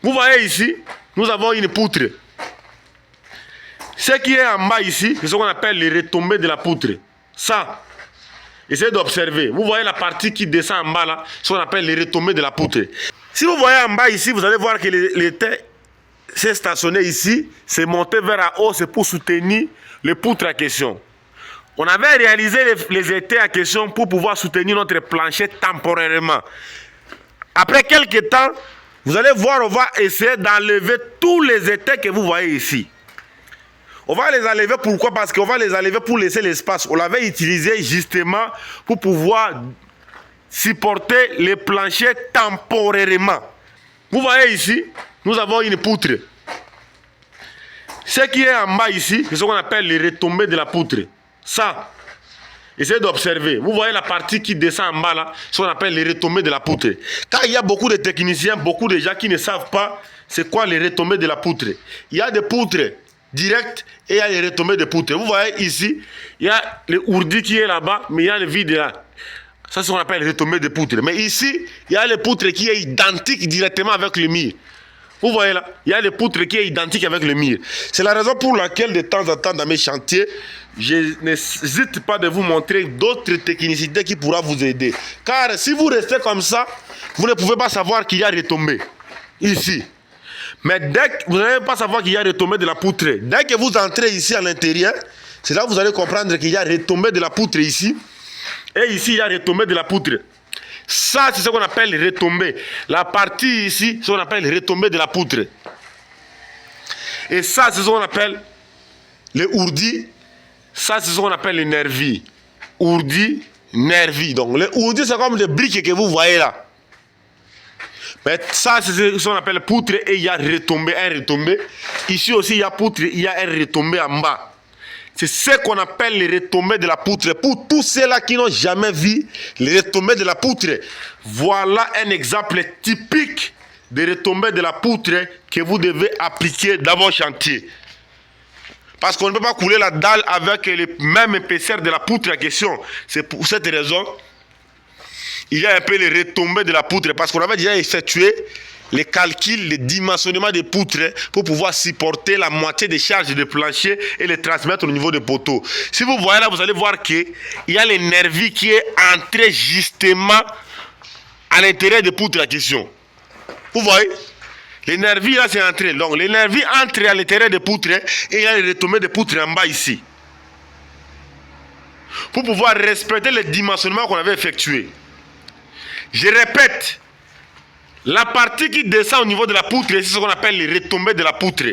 Vous voyez ici, nous avons une poutre. Ce qui est en bas ici, c'est ce qu'on appelle les retombées de la poutre. Ça, essayez d'observer. Vous voyez la partie qui descend en bas là, ce qu'on appelle les retombées de la poutre. Si vous voyez en bas ici, vous allez voir que l'étai s'est stationné ici, c'est monté vers en haut, c'est pour soutenir les poutres à question. On avait réalisé les étais à question pour pouvoir soutenir notre plancher temporairement. Après quelques temps, vous allez voir, on va essayer d'enlever tous les étais que vous voyez ici. On va les enlever, pourquoi? Parce qu'on va les enlever pour laisser l'espace. On l'avait utilisé justement pour pouvoir supporter les planchers temporairement. Vous voyez ici, nous avons une poutre. Ce qui est en bas ici, c'est ce qu'on appelle les retombées de la poutre. Ça, essayez d'observer. Vous voyez la partie qui descend en bas là, ce qu'on appelle les retombées de la poutre. Car il y a beaucoup de techniciens, beaucoup de gens qui ne savent pas c'est quoi les retombées de la poutre. Il y a des poutres directes et il y a les retombées de poutre. Vous voyez ici, il y a le ourdi qui est là-bas, mais il y a le vide là. Ça, c'est ce qu'on appelle les retombées de poutre. Mais ici, il y a le poutre qui est identique directement avec le mur. Vous voyez là, il y a le poutre qui est identique avec le mur. C'est la raison pour laquelle de temps en temps dans mes chantiers, je n'hésite pas de vous montrer d'autres technicités qui pourront vous aider. Car si vous restez comme ça, vous ne pouvez pas savoir qu'il y a retombé ici. Mais dès que vous n'allez pas savoir qu'il y a retombé de la poutre, dès que vous entrez ici à l'intérieur, c'est là que vous allez comprendre qu'il y a retombé de la poutre ici. Et ici, il y a retombé de la poutre. Ça, c'est ce qu'on appelle retombée. La partie ici, c'est ce qu'on appelle retombée de la poutre. Et ça, c'est ce qu'on appelle les ourdis. Ça, c'est ce qu'on appelle les nervis. Ourdis, nervis. Donc, les ourdis, c'est comme les briques que vous voyez là. Mais ça, c'est ce qu'on appelle poutre et il y a retombé, un retombé. Ici aussi, il y a poutre, il y a un retombé en bas. C'est ce qu'on appelle les retombées de la poutre. Pour tous ceux-là qui n'ont jamais vu les retombées de la poutre, voilà un exemple typique des retombées de la poutre que vous devez appliquer dans vos chantiers. Parce qu'on ne peut pas couler la dalle avec les mêmes épaisseurs de la poutre en question. C'est pour cette raison il y a un peu les retombées de la poutre. Parce qu'on avait déjà effectué les calculs, les dimensionnements des poutres pour pouvoir supporter la moitié des charges de plancher et les transmettre au niveau des poteaux. Si vous voyez là, vous allez voir qu'il y a le nervis qui est entré justement à l'intérieur des poutres en question. Vous voyez? Les nervis là, c'est entré. Donc, les nervis entrent à l'intérieur des poutres et il y a les retombées des poutres en bas ici. Pour pouvoir respecter les dimensionnements qu'on avait effectués. Je répète. La partie qui descend au niveau de la poutre, c'est ce qu'on appelle les retombées de la poutre.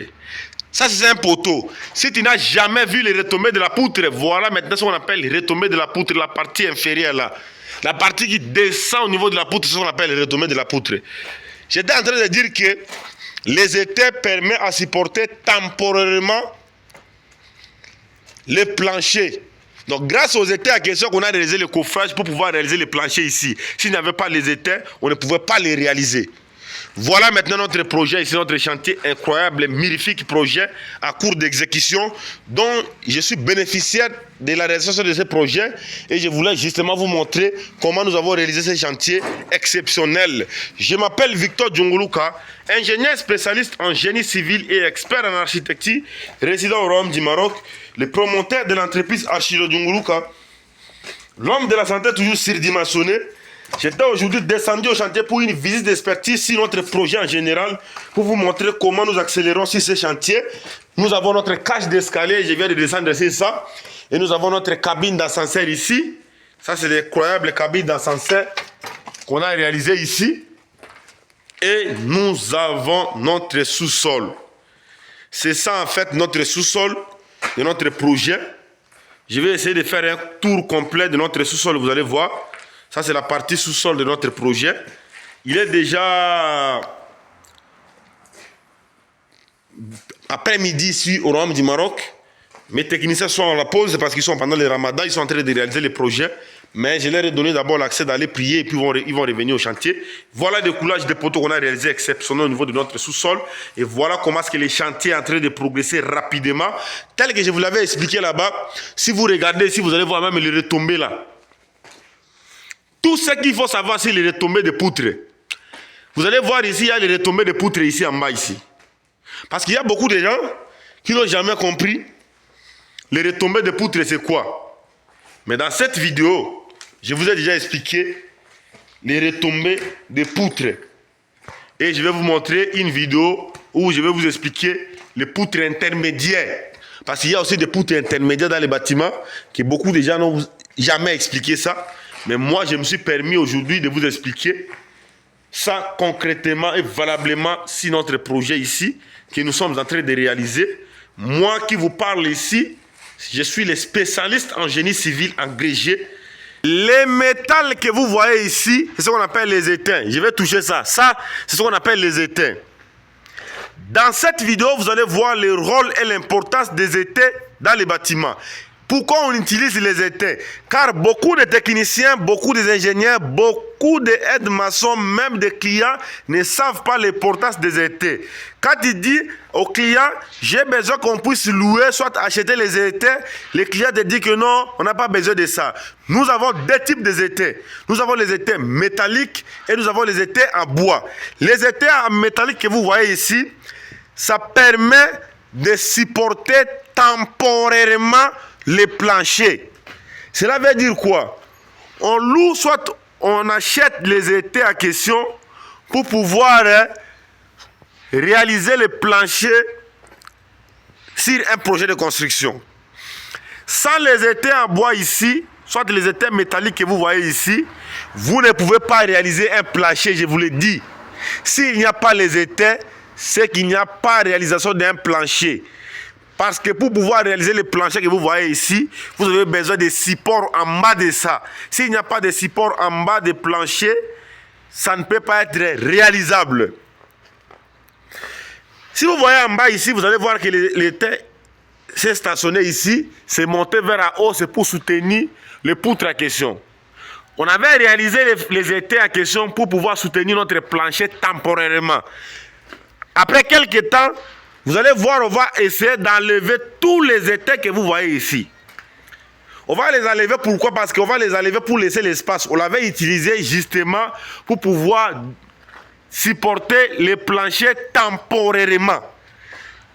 Ça, c'est un poteau. Si tu n'as jamais vu les retombées de la poutre, voilà maintenant ce qu'on appelle les retombées de la poutre, la partie inférieure là. La partie qui descend au niveau de la poutre, c'est ce qu'on appelle les retombées de la poutre. J'étais en train de dire que les étais permettent à supporter temporairement les planchers. Donc, grâce aux étais à question qu'on a réalisé le coffrage pour pouvoir réaliser les planchers ici. S'il n'y avait pas les étais, on ne pouvait pas les réaliser. Voilà maintenant notre projet ici, notre chantier incroyable, magnifique projet à cours d'exécution dont je suis bénéficiaire de la réalisation de ce projet et je voulais justement vous montrer comment nous avons réalisé ce chantier exceptionnel. Je m'appelle Victor Djongoluka, ingénieur spécialiste en génie civil et expert en architecture, résident au Royaume du Maroc, le promoteur de l'entreprise Archiro Djongoluka, l'homme de la santé toujours surdimensionné. J'étais aujourd'hui descendu au chantier pour une visite d'expertise sur notre projet en général, pour vous montrer comment nous accélérons sur ce chantier. Nous avons notre cage d'escalier, je viens de descendre sur ça, et nous avons notre cabine d'ascenseur ici. Ça, c'est l'incroyable cabine d'ascenseur qu'on a réalisé ici. Et nous avons notre sous-sol. C'est ça en fait notre sous-sol de notre projet. Je vais essayer de faire un tour complet de notre sous-sol, vous allez voir. Ça, c'est la partie sous-sol de notre projet. Il est déjà après-midi ici au Royaume du Maroc. Mes techniciens sont à la pause parce qu'ils sont pendant le ramadan. Ils sont en train de réaliser les projets. Mais je leur ai donné d'abord l'accès d'aller prier et puis ils vont revenir au chantier. Voilà le coulage des poteaux qu'on a réalisé exceptionnel au niveau de notre sous-sol. Et voilà comment est-ce que les chantiers sont en train de progresser rapidement. Tel que je vous l'avais expliqué là-bas. Si vous regardez ici, vous allez voir même les retombées là. Tout ce qu'il faut savoir, c'est les retombées de poutres. Vous allez voir ici, il y a les retombées de poutres ici en bas ici. Parce qu'il y a beaucoup de gens qui n'ont jamais compris les retombées de poutres c'est quoi. Mais dans cette vidéo, je vous ai déjà expliqué les retombées de poutres. Et je vais vous montrer une vidéo où je vais vous expliquer les poutres intermédiaires. Parce qu'il y a aussi des poutres intermédiaires dans les bâtiments que beaucoup de gens n'ont jamais expliqué ça. Mais moi, je me suis permis aujourd'hui de vous expliquer ça concrètement et valablement sur notre projet ici que nous sommes en train de réaliser. Moi qui vous parle ici, je suis le spécialiste en génie civil agrégé. Les métals que vous voyez ici, c'est ce qu'on appelle les étains. Je vais toucher ça. Ça, c'est ce qu'on appelle les étains. Dans cette vidéo, vous allez voir le rôle et l'importance des étains dans les bâtiments. Pourquoi on utilise les étains? Car beaucoup de techniciens, beaucoup d'ingénieurs, beaucoup d'aides-maçons, même des clients ne savent pas l'importance des étains. Quand il dit au client, j'ai besoin qu'on puisse louer, soit acheter les étains, le client te dit que non, on n'a pas besoin de ça. Nous avons deux types d'étains. Nous avons les étains métalliques et nous avons les étains en bois. Les étains en métallique que vous voyez ici, ça permet de supporter temporairement les planchers. Cela veut dire quoi? On loue, soit on achète les étais en question pour pouvoir réaliser les planchers sur un projet de construction. Sans les étais en bois ici, soit les étais métalliques que vous voyez ici, vous ne pouvez pas réaliser un plancher, je vous l'ai dit. S'il n'y a pas les étais, c'est qu'il n'y a pas réalisation d'un plancher. Parce que pour pouvoir réaliser les planchers que vous voyez ici, vous avez besoin de supports en bas de ça. S'il n'y a pas de support en bas des planchers, ça ne peut pas être réalisable. Si vous voyez en bas ici, vous allez voir que l'étain s'est stationné ici, c'est monté vers en haut, c'est pour soutenir les poutres en question. On avait réalisé les étais en question pour pouvoir soutenir notre plancher temporairement. Après quelques temps, vous allez voir, on va essayer d'enlever tous les étais que vous voyez ici. On va les enlever, pourquoi? Parce qu'on va les enlever pour laisser l'espace. On l'avait utilisé justement pour pouvoir supporter les planchers temporairement.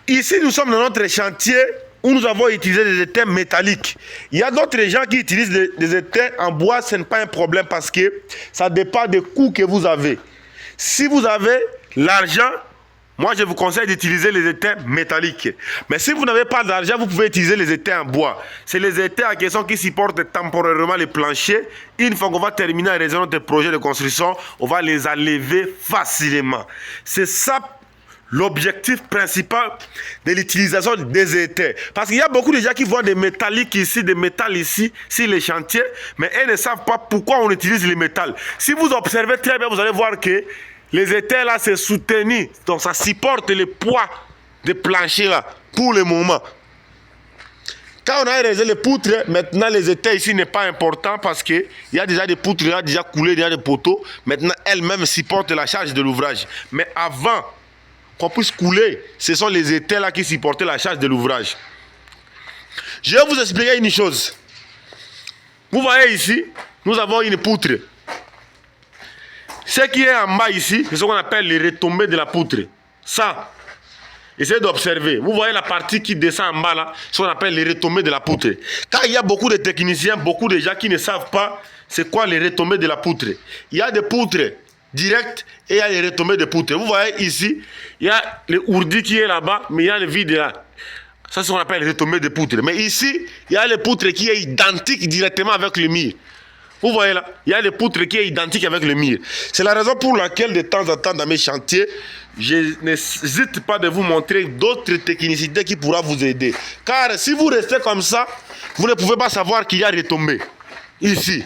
Ici, nous sommes dans notre chantier où nous avons utilisé des étais métalliques. Il y a d'autres gens qui utilisent des étais en bois, ce n'est pas un problème parce que ça dépend des coûts que vous avez. Si vous avez l'argent, moi, je vous conseille d'utiliser les étais métalliques. Mais si vous n'avez pas d'argent, vous pouvez utiliser les étais en bois. C'est les étais en question qui supportent temporairement les planchers. Une fois qu'on va terminer à réaliser notre projet de construction, on va les enlever facilement. C'est ça l'objectif principal de l'utilisation des étais. Parce qu'il y a beaucoup de gens qui voient des métalliques ici, des métals ici, sur les chantiers, mais ils ne savent pas pourquoi on utilise les métals. Si vous observez très bien, vous allez voir que les étais là, c'est soutenu. Donc ça supporte le poids des planchers là, pour le moment. Quand on a réalisé les poutres, maintenant les étais ici n'est pas important parce qu'il y a déjà des poutres, il y a déjà coulé, il y a des poteaux. Maintenant, elles-mêmes supportent la charge de l'ouvrage. Mais avant qu'on puisse couler, ce sont les étais là qui supportaient la charge de l'ouvrage. Je vais vous expliquer une chose. Vous voyez ici, nous avons une poutre. Ce qui est en bas ici, c'est ce qu'on appelle les retombées de la poutre. Ça, essayez d'observer. Vous voyez la partie qui descend en bas là, ce qu'on appelle les retombées de la poutre. Car il y a beaucoup de techniciens, beaucoup de gens qui ne savent pas c'est quoi les retombées de la poutre. Il y a des poutres directes et il y a les retombées de poutre. Vous voyez ici, il y a le ourdi qui est là-bas, mais il y a le vide là. Ça, c'est ce qu'on appelle les retombées de poutre. Mais ici, il y a le poutre qui est identique directement avec le mur. Vous voyez là, il y a le poutre qui est identique avec le mur. C'est la raison pour laquelle de temps en temps dans mes chantiers, je n'hésite pas de vous montrer d'autres technicités qui pourront vous aider. Car si vous restez comme ça, vous ne pouvez pas savoir qu'il y a retombé ici.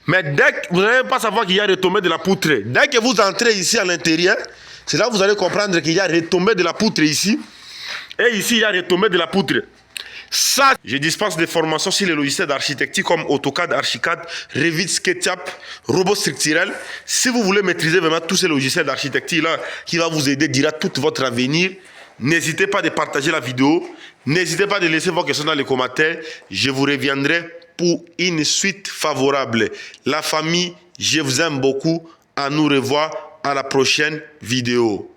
Mais dès que vous n'allez pas savoir qu'il y a retombé de la poutre, dès que vous entrez ici à l'intérieur, c'est là que vous allez comprendre qu'il y a retombé de la poutre ici. Et ici, il y a retombé de la poutre. Ça, je dispense des formations sur les logiciels d'architecture comme AutoCAD, Archicad, Revit, SketchUp, Robot structurel. Si vous voulez maîtriser vraiment tous ces logiciels d'architecture-là qui va vous aider durant tout votre avenir, n'hésitez pas de partager la vidéo. N'hésitez pas de laisser vos questions dans les commentaires. Je vous reviendrai pour une suite favorable. La famille, je vous aime beaucoup. À nous revoir à la prochaine vidéo.